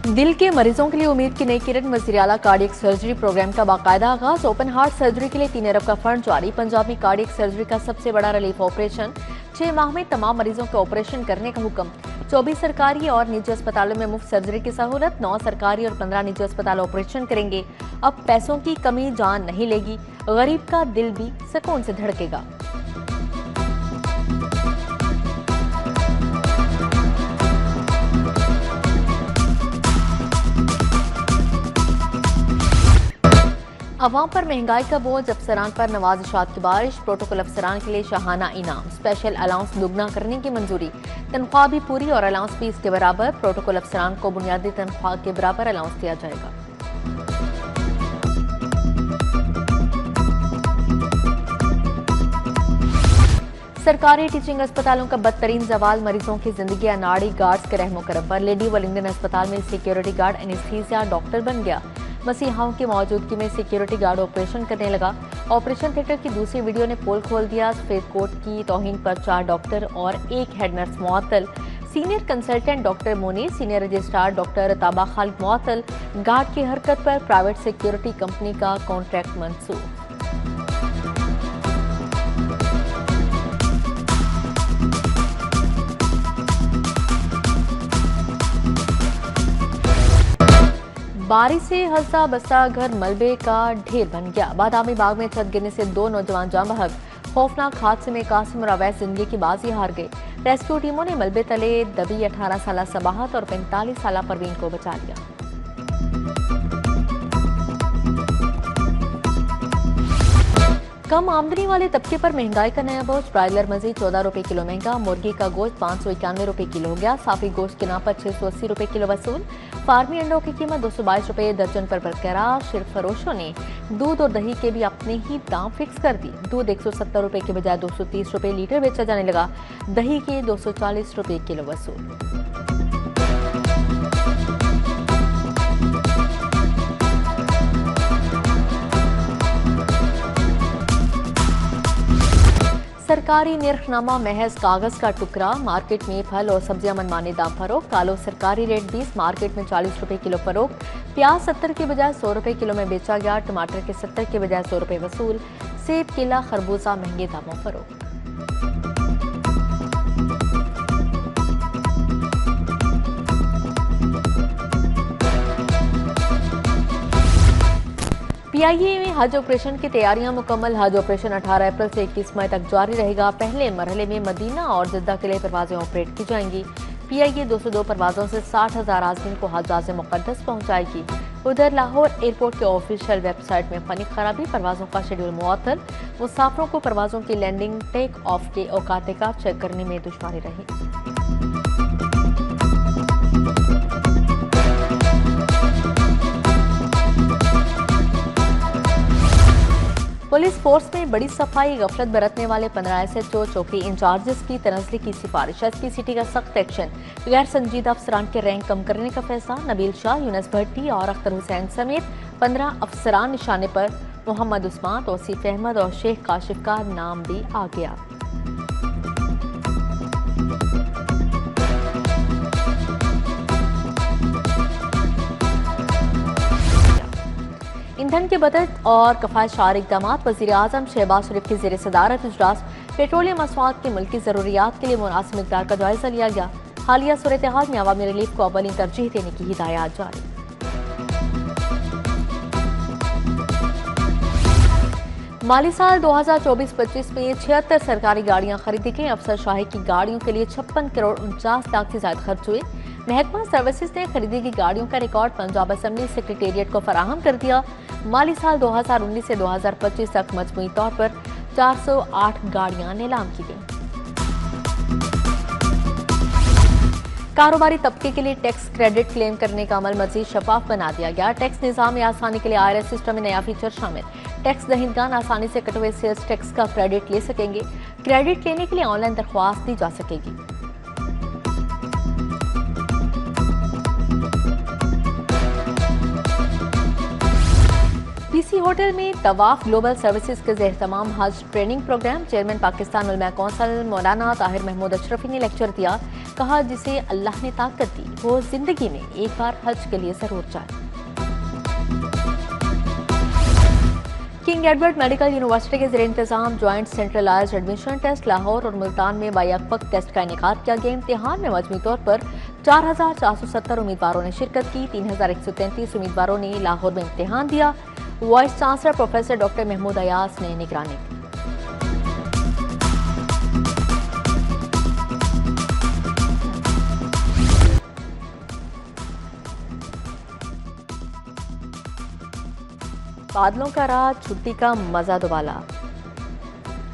दिल के मरीजों के लिए उम्मीद की नई किरण। वज़ीर आला कार्डियक सर्जरी प्रोग्राम का बाकायदा आगाज। ओपन हार्ट सर्जरी के लिए 3 अरब का फंड जारी। पंजाबी कार्डियक सर्जरी का सबसे बड़ा रिलीफ ऑपरेशन। 6 माह में तमाम मरीजों के ऑपरेशन करने का हुक्म। 24 सरकारी और निजी अस्पतालों में मुफ्त सर्जरी की सहूलत। 9 सरकारी और 15 निजी अस्पताल ऑपरेशन करेंगे। अब पैसों की कमी जान नहीं लेगी, गरीब का दिल भी सुकून से धड़केगा। अवाम पर महंगाई का बोझ, अफसरान पर नवाजिशात की बारिश। प्रोटोकॉल अफसरान के लिए शाहाना इनाम। स्पेशल अलाउंस दुगना करने की मंजूरी। तनख्वाह भी पूरी और अलाउंस भी इसके बराबर। प्रोटोकॉल अफसरान को बुनियादी तनख्वाह के बराबर अलाउंस दिया जाएगा। सरकारी टीचिंग अस्पतालों का बदतरीन जवाल। मरीजों की जिंदगी अनाड़ी गार्ड्स के रहमो करम पर। लेडी वेलिंगटन अस्पताल में सिक्योरिटी गार्ड एनेस्थीसिया डॉक्टर बन गया। मसीहाओं की मौजूदगी में सिक्योरिटी गार्ड ऑपरेशन करने लगा। ऑपरेशन थिएटर की दूसरी वीडियो ने पोल खोल दिया। सफेद कोट की तौहीन पर 4 डॉक्टर और 1 हेड नर्स मुअत्तल। Senior consultant doctor Moni, senior registrar doctor Taba Khalid मुअत्तल। गार्ड की हरकत पर प्राइवेट सिक्योरिटी कंपनी का कॉन्ट्रैक्ट मंसूख। बारिश से हंसा बसा घर मलबे का ढेर बन गया। बादामी बाग में छत गिरने से 2 नौजवान जान बहक। खौफनाक हादसे में कासिम और अवैस जिंदगी की बाजी हार गए। रेस्क्यू टीमों ने मलबे तले दबी 18 साल सबाहत और 45 साल परवीन को बचा लिया। कम आमदनी वाले तबके पर महंगाई का नया बोझ। ब्रायलर मजीद 14 रुपए किलो महंगा। मुर्गी का गोश्त 591 रुपए किलो हो गया। साफी गोश्त के नाम पर 680 रुपए किलो वसूल। फार्मी अंडों की कीमत 222 रुपए दर्जन पर बरकरार। सिर्फ फरोशों ने दूध और दही के भी अपने ही दाम फिक्स कर दिए। दूध 170 रुपए के बजाय 230 रुपए लीटर बेचा जाने लगा। दही के 240 रुपए किलो वसूल। सरकारी निर्खनामा महज कागज का टुकड़ा। मार्केट में फल और सब्जियां मनमाने दाम फरोख्त। आलू सरकारी रेट 20, मार्केट में 40 रुपए किलो फरोख्त। प्याज 70 के बजाय 100 रुपए किलो में बेचा गया। टमाटर के 70 के बजाय 100 रुपए वसूल। सेब, केला, खरबूजा महंगे दामों फरोख्त। पीआईए में हज ऑपरेशन की तैयारियां मुकम्मल। हज ऑपरेशन 18 अप्रैल से 21 मई तक जारी रहेगा। पहले मरहले में मदीना और जिद्दा के लिए परवाजें ऑपरेट की जाएंगी। पीआईए 202 परवाजों से 60,000 आज़मीन को हज मुक़द्दस पहुंचाएगी। उधर लाहौर एयरपोर्ट के ऑफिशियल वेबसाइट में फनी खराबी। परवाजों का शेड्यूल मुअत्तल। मुसाफिरों को परवाजों की लैंडिंग टेक ऑफ के औकात का चेक करने में दुश्वारी रही। पुलिस फोर्स में बड़ी सफाई। गफलत बरतने वाले 15 एसएचओ चौकी इंचार्जेस की तनजली की सिफारिश। एसपी सिटी का सख्त एक्शन। गैर संजीदा अफसरान के रैंक कम करने का फैसला। नबील शाह, यूनुस भट्टी और अख्तर हुसैन समेत 15 अफसरान निशाने पर। मोहम्मद उस्मान, तौसीफ अहमद और शेख काशिफ का नाम भी आ गया। ईंधन के बचत और कफायतशार इकदाम। वज़ीर आज़म शहबाज शरीफ की ज़ेर सदारत इजलास। पेट्रोलियम मसवाद की मुल्की ज़रूरियात के लिए मुनासिब मिक़दार का जायजा लिया गया। हालिया सूरत हाल में अवामी रिलीफ को अव्वली तरजीह देने की हिदायत जारी। माली साल 2024-25 में 76 सरकारी गाड़ियां खरीदी गई। अफसर शाही की गाड़ियों के लिए 56 करोड़ 49 लाख से ज्यादा खर्च हुए। महकमा सर्विसेज ने खरीदी गई गाड़ियों का रिकॉर्ड पंजाब असेंबली सेक्रेटेरिएट को फराहम कर दिया। माली साल 2019 से 2025 तक मजमूई तौर पर 408 गाड़ियां नीलाम की गई। कारोबारी तबके के लिए टैक्स क्रेडिट क्लेम करने का अमल मजीद शफाफ बना दिया गया। टैक्स निज़ाम में आसानी के लिए IRS सिस्टम में नया फीचर शामिल। टैक्स दहिंदगान आसानी से कटे हुए सेल्स टैक्स का क्रेडिट ले सकेंगे। क्रेडिट लेने के लिए ऑनलाइन दरख्वास्त दी जा सकेगी। पीसी होल्डर होटल में तवाफ ग्लोबल सर्विसेज के ज़ेर-ए-तमाम हज ट्रेनिंग प्रोग्राम। चेयरमैन पाकिस्तान उलमा कौंसिल मौलाना ताहिर महमूद अशरफी ने लेक्चर दिया। कहा, जिसे अल्लाह ने ताकत दी वो जिंदगी में एक बार हज के लिए जरूर जाए। किंग एडवर्ड मेडिकल यूनिवर्सिटी के ज़रिए इंतजाम joint centralised admission test Lahore और मुल्तान में बायक टेस्ट का इनेकाद किया गया। इम्तिहान में मजमूई तौर पर 4,470 उम्मीदवारों ने शिरकत की। 3,133 उम्मीदवारों ने लाहौर में इम्तिहान दिया। Vice chancellor professor doctor Mahmood Ayaz ने निगरानी की। बादलों का रात, छुट्टी का मजा दुबाला।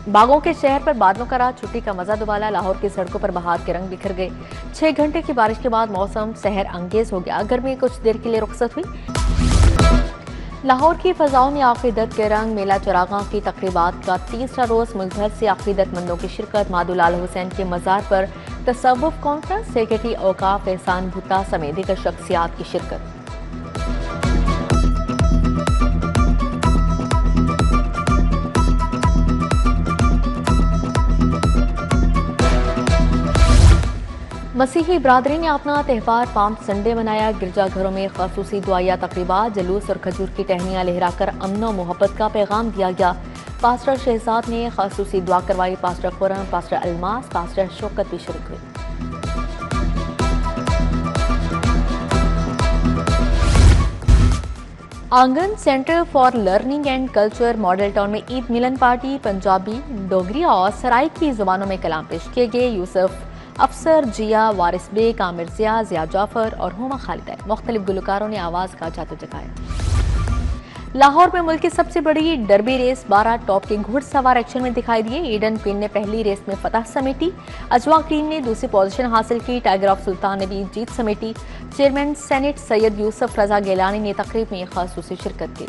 बागों के शहर पर बादलों का रात, छुट्टी का मजा दुबाला। लाहौर की सड़कों पर बहार के रंग बिखर गए। 6 घंटे की बारिश के बाद मौसम सहर अंगेज हो गया। गर्मी कुछ देर के लिए रुखसत हुई। लाहौर की फजाओं में अकीदत के रंग। मेला चरागां की तकरीबात का तीसरा रोज मुल्क भर से अकीदतमंदों की शिरकत। मादुलाल हुसैन के मजार पर तसव्वुफ कॉन्फ्रेंस। सेक्रेटरी औकाफ एहसान भुट्टा समेत दीगर शख्सियात की शिरकत। मसीही बरादरी ने अपना त्यौहार पाम संडे मनाया। गिरजाघरों में ख़ुसूसी दुआया तकरीबात, जुलूस और खजूर की टहनियाँ लहराकर अमन व मोहब्बत का पैगाम दिया गया। पास्टर शहजाद ने ख़ुसूसी दुआ करवाई। Pastor Khurram, pastor Almas, pastor Shaukat भी शरीक हुए। आंगन centre for learning and culture model town में ईद मिलन पार्टी पंजाबी, डोगरी और सराइकी जुबानों में कलाम पेश किए गए। यूसुफ अफसर, जिया, वारिस बेग, आमिर जिया, जिया जाफर और हुमा खालिदा मुख्तलिफ गुलकारों ने आवाज़ का जादू जगाया। लाहौर में मुल्क की सबसे बड़ी डरबी रेस 12 टॉप के घुड़सवार एक्शन में दिखाई दिए। ईडन क्वीन ने पहली रेस में फतह समेटी। अजवा क्वीन ने दूसरी पोजीशन हासिल की। टाइगर ऑफ सुल्तान ने भी जीत समेटी। चेयरमैन सेनेट सैयद यूसुफ रजा गिलानी ने तकरीब में खासूसी शिरकत की।